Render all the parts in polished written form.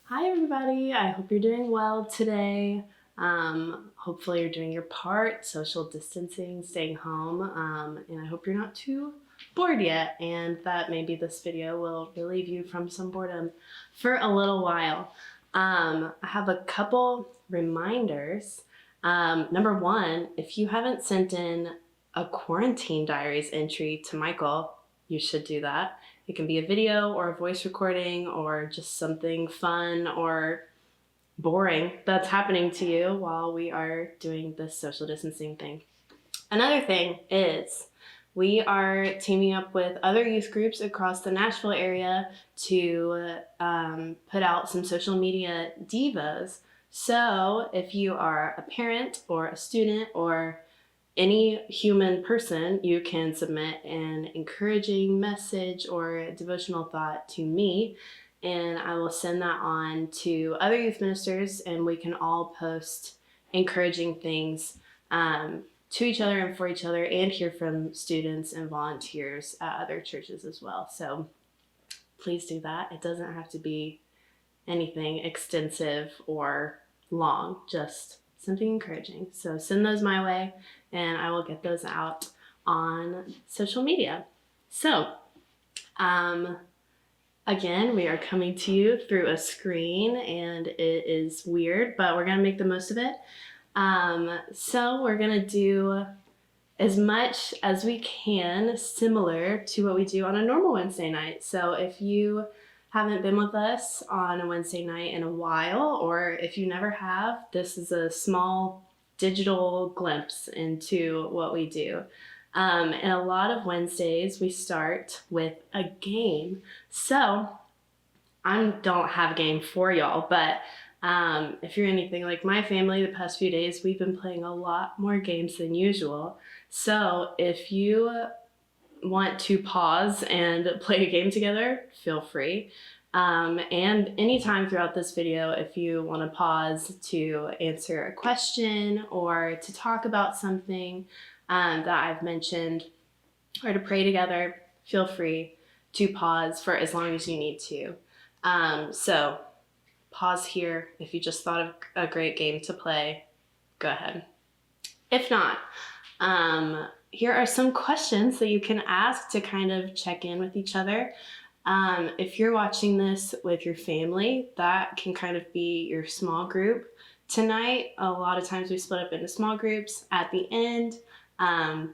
Hi everybody, I hope you're doing well today. Hopefully you're doing your part, social distancing, staying home, and I hope you're not too bored yet and that maybe this video will relieve you from some boredom for a little while. I have a couple reminders. Number one, if you haven't sent in a quarantine diaries entry to Michael, you should do that. It can be a video or a voice recording or just something fun or boring that's happening to you while we are doing this social distancing thing. Another thing is we are teaming up with other youth groups across the Nashville area to put out some social media divas. So if you are a parent or a student or any human person, you can submit an encouraging message or devotional thought to me, and I will send that on to other youth ministers, and we can all post encouraging things to each other and for each other, and hear from students and volunteers at other churches as well. So please do that. It doesn't have to be anything extensive or long, just something encouraging. So send those my way and I will get those out on social media. So again, we are coming to you through a screen and it is weird, but we're gonna make the most of it. So we're gonna do as much as we can similar to what we do on a normal Wednesday night. So if you haven't been with us on a Wednesday night in a while, or if you never have, this is a small digital glimpse into what we do. And a lot of Wednesdays we start with a game. So I don't have a game for y'all, but if you're anything like my family, the past few days we've been playing a lot more games than usual. So if you want to pause and play a game together, feel free. And anytime throughout this video, if you want to pause to answer a question or to talk about something that I've mentioned or to pray together, feel free to pause for as long as you need to. So pause here. If you just thought of a great game to play, go ahead. If not, here are some questions that you can ask to kind of check in with each other. If you're watching this with your family, that can kind of be your small group tonight. A lot of times we split up into small groups at the end,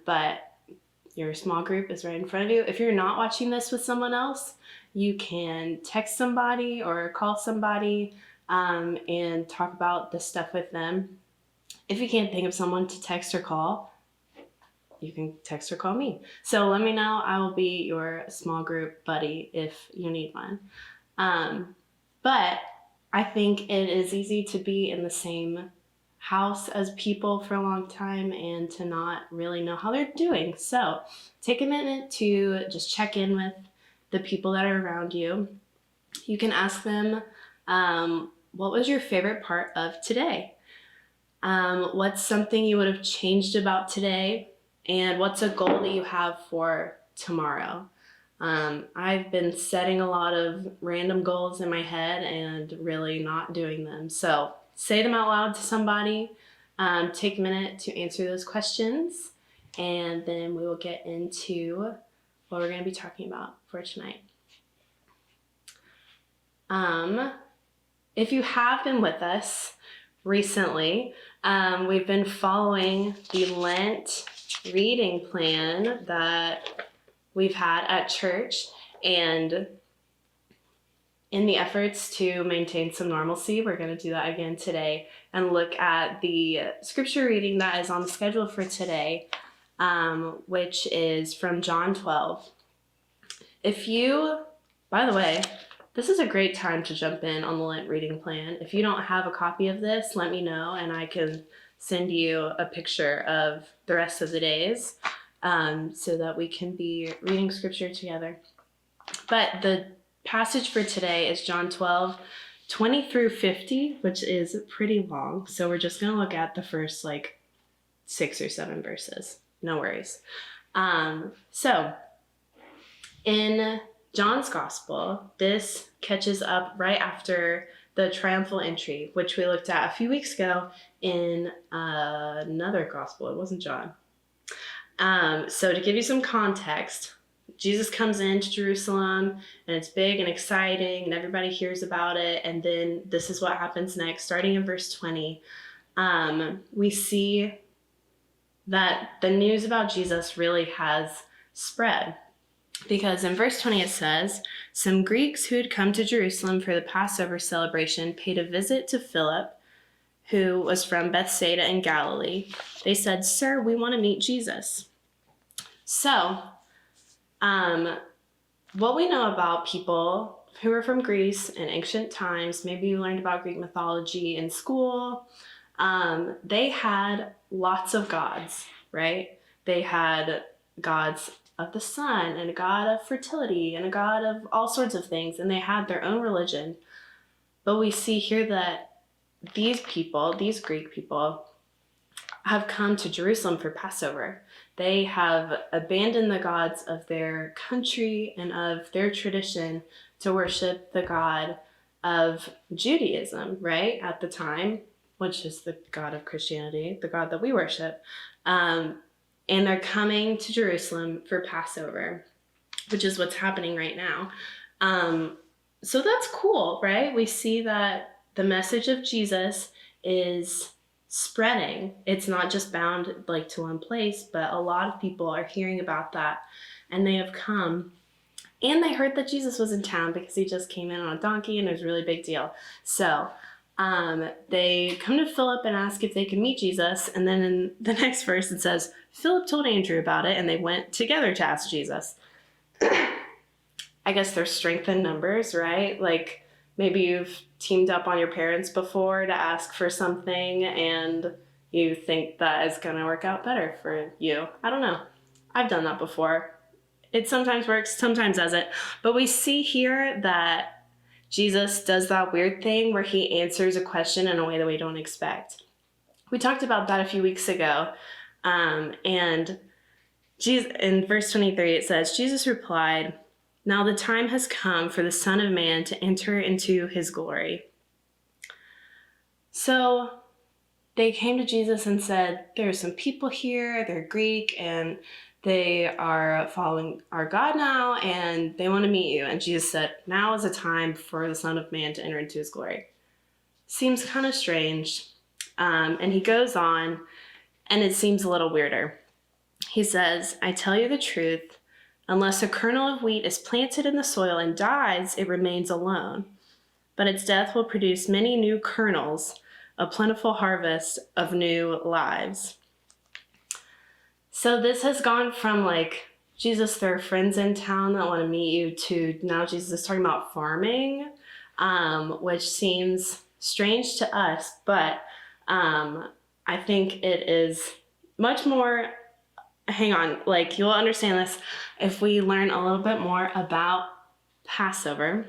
but your small group is right in front of you. If you're not watching this with someone else, you can text somebody or call somebody and talk about this stuff with them. If you can't think of someone to text or call, you can text or call me. So let me know. I will be your small group buddy if you need one. But I think it is easy to be in the same house as people for a long time and to not really know how they're doing. So take a minute to just check in with the people that are around you. You can ask them, what was your favorite part of today? What's something you would have changed about today? And what's a goal that you have for tomorrow? I've been setting a lot of random goals in my head and really not doing them. So say them out loud to somebody. Take a minute to answer those questions, and then we will get into what we're going to be talking about for tonight. If you have been with us recently, we've been following the Lent reading plan that we've had at church, and in the efforts to maintain some normalcy, we're going to do that again today and look at the scripture reading that is on the schedule for today, which is from John 12. By the way, this is a great time to jump in on the Lent reading plan. If you don't have a copy of this, let me know and I can send you a picture of the rest of the days so that we can be reading scripture together. But the passage for today is John 12, 20 through 50, which is pretty long. So we're just going to look at the first 6 or 7 verses. No worries. So in John's gospel, this catches up right after the triumphal entry, which we looked at a few weeks ago in another gospel. It wasn't John. So to give you some context, Jesus comes into Jerusalem and it's big and exciting and everybody hears about it. And then this is what happens next. Starting in verse 20, we see that the news about Jesus really has spread. Because in verse 20 it says, some Greeks who had come to Jerusalem for the Passover celebration paid a visit to Philip, who was from Bethsaida in Galilee. They said, "Sir, we want to meet Jesus." So, what we know about people who are from Greece in ancient times, maybe you learned about Greek mythology in school, they had lots of gods, right? They had gods of the sun and a god of fertility and a god of all sorts of things, and they had their own religion. But we see here that these people, these Greek people, have come to Jerusalem for Passover. They have abandoned the gods of their country and of their tradition to worship the God of Judaism, right, at the time, which is the God of Christianity, the God that we worship. And they're coming to Jerusalem for Passover, which is what's happening right now. So that's cool, right? We see that the message of Jesus is spreading. It's not just bound like to one place, but a lot of people are hearing about that, and they have come. And they heard that Jesus was in town because he just came in on a donkey, and it was a really big deal. So they come to Philip and ask if they can meet Jesus. And then in the next verse it says, Philip told Andrew about it, and they went together to ask Jesus. I guess there's strength in numbers, right? Like maybe you've teamed up on your parents before to ask for something and you think that is going to work out better for you. I don't know. I've done that before. It sometimes works, sometimes doesn't. But we see here that Jesus does that weird thing where he answers a question in a way that we don't expect. We talked about that a few weeks ago. And Jesus, in verse 23, it says, Jesus replied, "Now the time has come for the Son of Man to enter into his glory." So they came to Jesus and said, there are some people here, they're Greek, and they are following our God now, and they want to meet you. And Jesus said, now is the time for the Son of Man to enter into his glory. Seems kind of strange. And he goes on, and it seems a little weirder. He says, "I tell you the truth, unless a kernel of wheat is planted in the soil and dies, it remains alone. But its death will produce many new kernels, a plentiful harvest of new lives." So this has gone from like, Jesus, there are friends in town that want to meet you, to now Jesus is talking about farming, which seems strange to us, but I think it is much more, hang on, like you'll understand this if we learn a little bit more about Passover.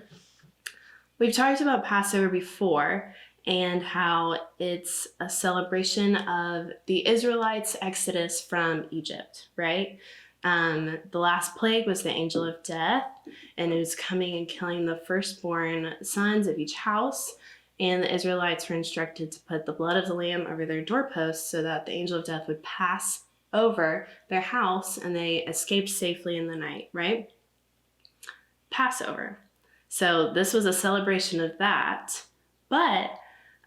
We've talked about Passover before and how it's a celebration of the Israelites' exodus from Egypt, right? The last plague was the angel of death, and it was coming and killing the firstborn sons of each house. And the Israelites were instructed to put the blood of the lamb over their doorposts so that the angel of death would pass over their house and they escaped safely in the night, right? Passover. So this was a celebration of that. But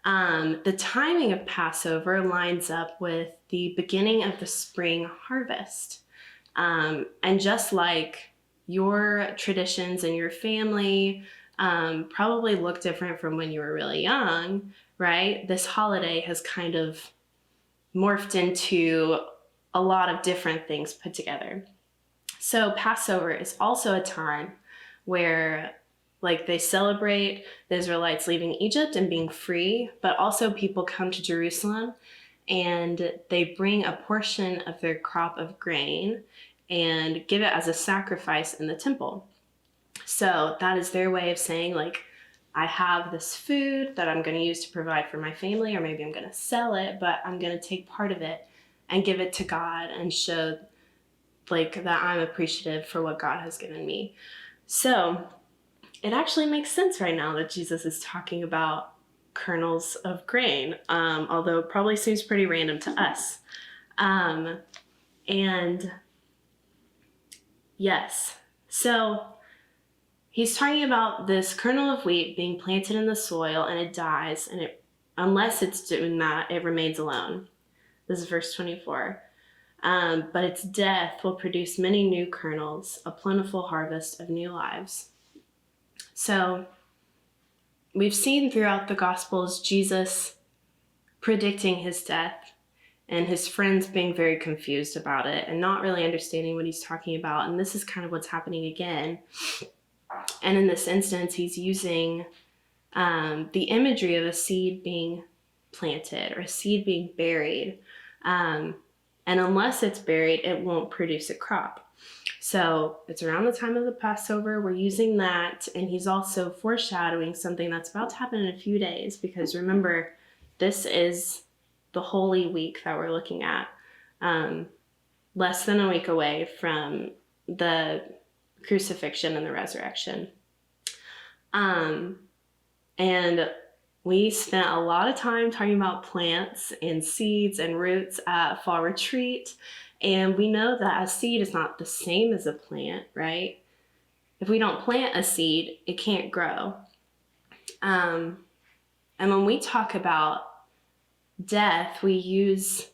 the timing of Passover lines up with the beginning of the spring harvest. And just like your traditions and your family probably look different from when you were really young, right? This holiday has kind of morphed into a lot of different things put together. So Passover is also a time where like they celebrate the Israelites leaving Egypt and being free, but also people come to Jerusalem and they bring a portion of their crop of grain and give it as a sacrifice in the temple. So that is their way of saying, like, I have this food that I'm going to use to provide for my family, or maybe I'm going to sell it, but I'm going to take part of it and give it to God and show like that I'm appreciative for what God has given me. So it actually makes sense right now that Jesus is talking about kernels of grain, although it probably seems pretty random to us. And yes, so he's talking about this kernel of wheat being planted in the soil and it dies, and unless it's doing that, it remains alone. This is verse 24. But its death will produce many new kernels, a plentiful harvest of new lives. So we've seen throughout the Gospels Jesus predicting his death and his friends being very confused about it and not really understanding what he's talking about. And this is kind of what's happening again. And in this instance, he's using the imagery of a seed being planted or a seed being buried. And unless it's buried, it won't produce a crop. So it's around the time of the Passover. We're using that. And he's also foreshadowing something that's about to happen in a few days, because remember, this is the Holy Week that we're looking at, less than a week away from the crucifixion and the resurrection. And we spent a lot of time talking about plants and seeds and roots at Fall Retreat. And we know that a seed is not the same as a plant, right? If we don't plant a seed, it can't grow. And when we talk about death, we use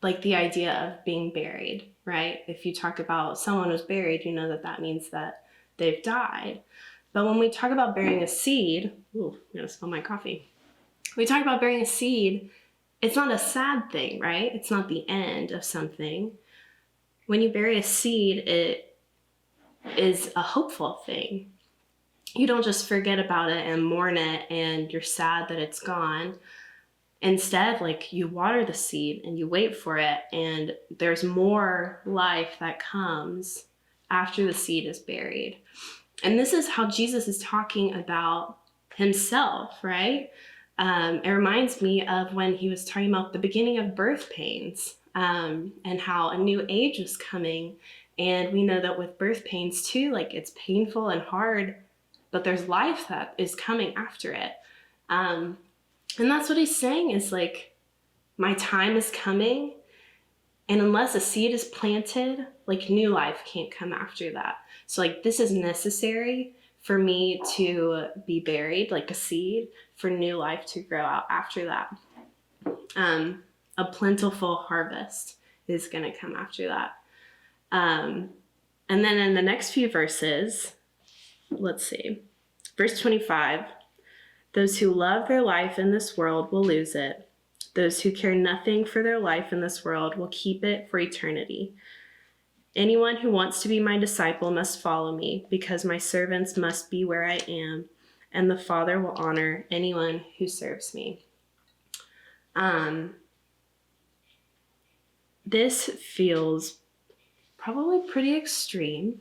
like the idea of being buried, right? If you talk about someone who's buried, you know that that means that they've died. But when we talk about burying a seed, ooh, I'm gonna spill my coffee. We talk about burying a seed, it's not a sad thing, right? It's not the end of something. When you bury a seed, it is a hopeful thing. You don't just forget about it and mourn it and you're sad that it's gone. Instead, like, you water the seed and you wait for it, and there's more life that comes after the seed is buried. And this is how Jesus is talking about himself, right? It reminds me of when he was talking about the beginning of birth pains, and how a new age was coming. And we know that with birth pains too, like, it's painful and hard, but there's life that is coming after it. And that's what he's saying is, like, my time is coming, and unless a seed is planted, like, new life can't come after that. So, like, this is necessary for me to be buried, like a seed, for new life to grow out after that. A plentiful harvest is going to come after that. And then in the next few verses, let's see, verse 25, those who love their life in this world will lose it. Those who care nothing for their life in this world will keep it for eternity. Anyone who wants to be my disciple must follow me, because my servants must be where I am, and the Father will honor anyone who serves me. This feels probably pretty extreme,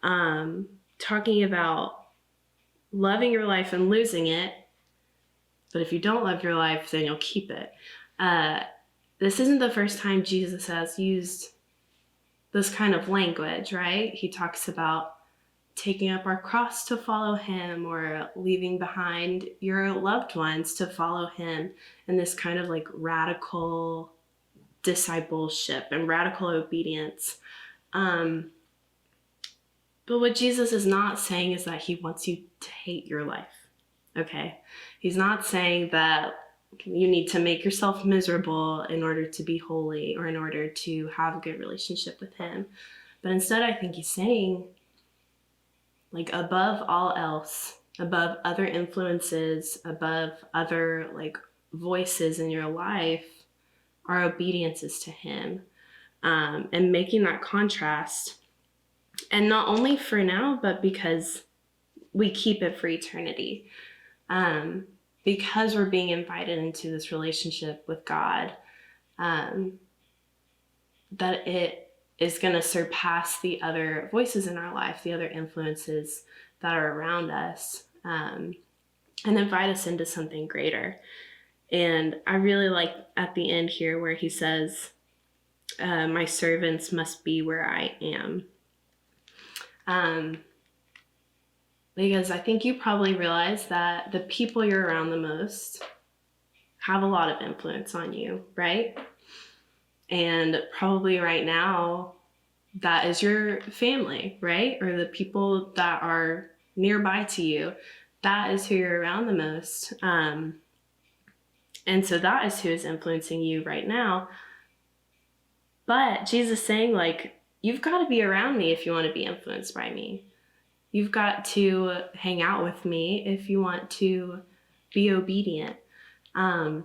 talking about loving your life and losing it. But if you don't love your life, then you'll keep it. This isn't the first time Jesus has used this kind of language, right? He talks about taking up our cross to follow him, or leaving behind your loved ones to follow him, and this kind of like radical discipleship and radical obedience. But what Jesus is not saying is that he wants you to hate your life. Okay, he's not saying that you need to make yourself miserable in order to be holy or in order to have a good relationship with him. But instead, I think he's saying, like, above all else, above other influences, above other like voices in your life, our obedience is to him. And making that contrast, and not only for now, but because we keep it for eternity. Because we're being invited into this relationship with God, that it is going to surpass the other voices in our life, the other influences that are around us, and invite us into something greater. And I really like at the end here where he says, my servants must be where I am. because I think you probably realize that the people you're around the most have a lot of influence on you, right? And probably right now, that is your family, right? Or the people that are nearby to you. That is who you're around the most. And so that is who is influencing you right now. But Jesus is saying, like, you've got to be around me if you want to be influenced by me. You've got to hang out with me if you want to be obedient. And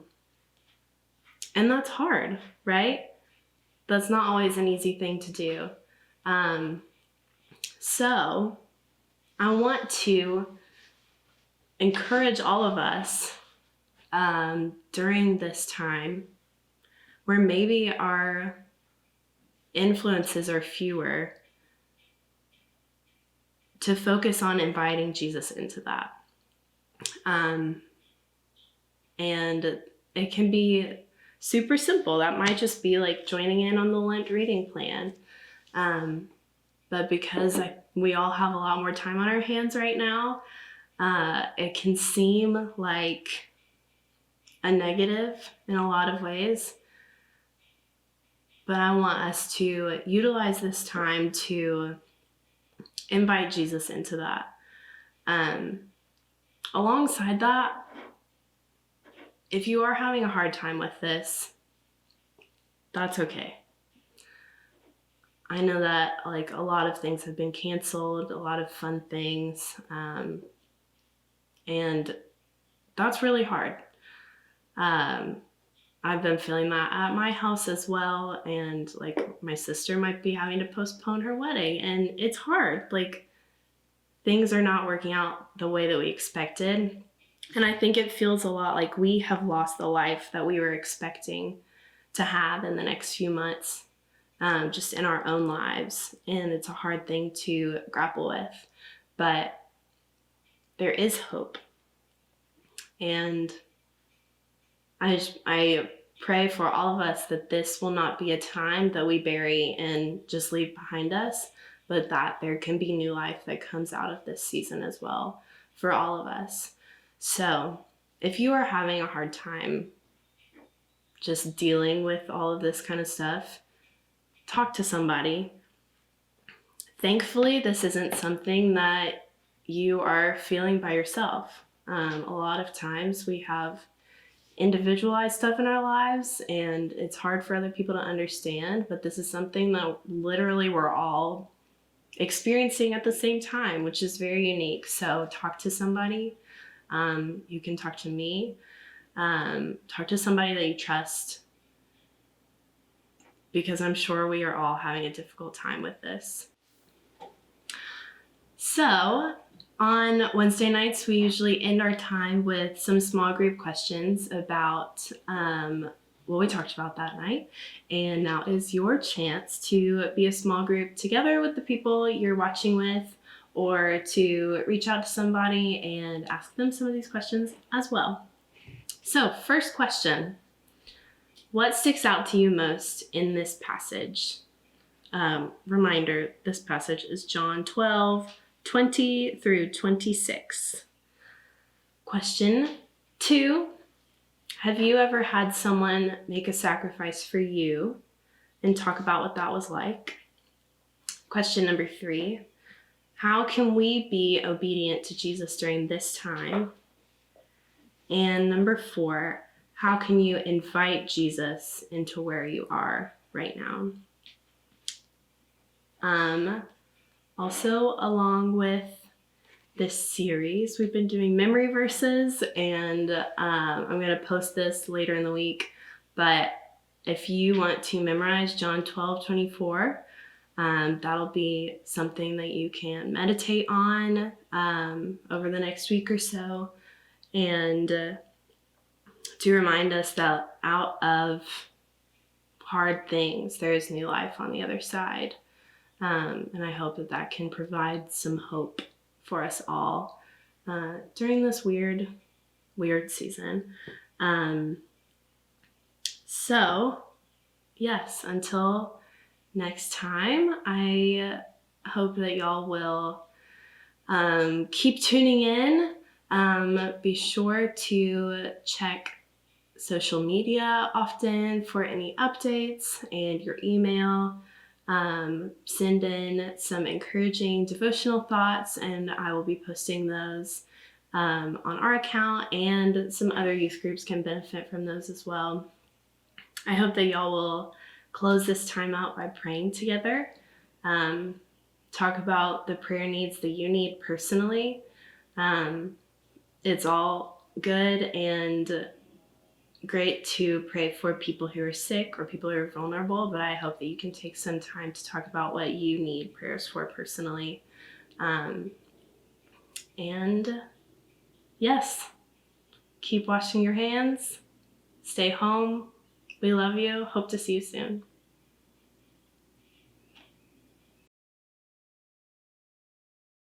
that's hard, right? That's not always an easy thing to do. So I want to encourage all of us during this time where maybe our influences are fewer, to focus on inviting Jesus into that. And it can be super simple. That might just be like joining in on the Lent reading plan. But because we all have a lot more time on our hands right now, it can seem like a negative in a lot of ways. But I want us to utilize this time to invite Jesus into that. Alongside that, if you are having a hard time with this, that's okay. I know that like a lot of things have been canceled, a lot of fun things, and that's really hard. I've been feeling that at my house as well, and like my sister might be having to postpone her wedding, and it's hard. Like things are not working out the way that we expected, and I think it feels a lot like we have lost the life that we were expecting to have in the next few months. Just in our own lives, and it's a hard thing to grapple with, but there is hope. And I pray for all of us that this will not be a time that we bury and just leave behind us, but that there can be new life that comes out of this season as well for all of us. So if you are having a hard time just dealing with all of this kind of stuff, talk to somebody. Thankfully, this isn't something that you are feeling by yourself. A lot of times we have individualized stuff in our lives and it's hard for other people to understand, but this is something that literally we're all experiencing at the same time, which is very unique. So talk to somebody. You can talk to me. Talk to somebody that you trust, because I'm sure we are all having a difficult time with this. So on Wednesday nights, we usually end our time with some small group questions about what we talked about that night. And now is your chance to be a small group together with the people you're watching with, or to reach out to somebody and ask them some of these questions as well. So first question. What sticks out to you most in this passage? Reminder, this passage is John 12, 20 through 26. Question 2, have you ever had someone make a sacrifice for you and talk about what that was like? Question number 3, how can we be obedient to Jesus during this time? And number 4, how can you invite Jesus into where you are right now? Also, along with this series, we've been doing memory verses, and I'm going to post this later in the week. But if you want to memorize John 12:24, that'll be something that you can meditate on over the next week or so. And to remind us that out of hard things, there is new life on the other side. And I hope that that can provide some hope for us all during this weird season. So, yes, until next time, I hope that y'all will Keep tuning in. Be sure to check social media often for any updates and your email. Send in some encouraging devotional thoughts, and I will be posting those on our account, and some other youth groups can benefit from those as well. I hope that y'all will close this time out by praying together. Talk about the prayer needs that you need personally. It's all good and great to pray for people who are sick or people who are vulnerable, but I hope that you can take some time to talk about what you need prayers for personally. And yes, keep washing your hands. Stay home. We love you. Hope to see you soon.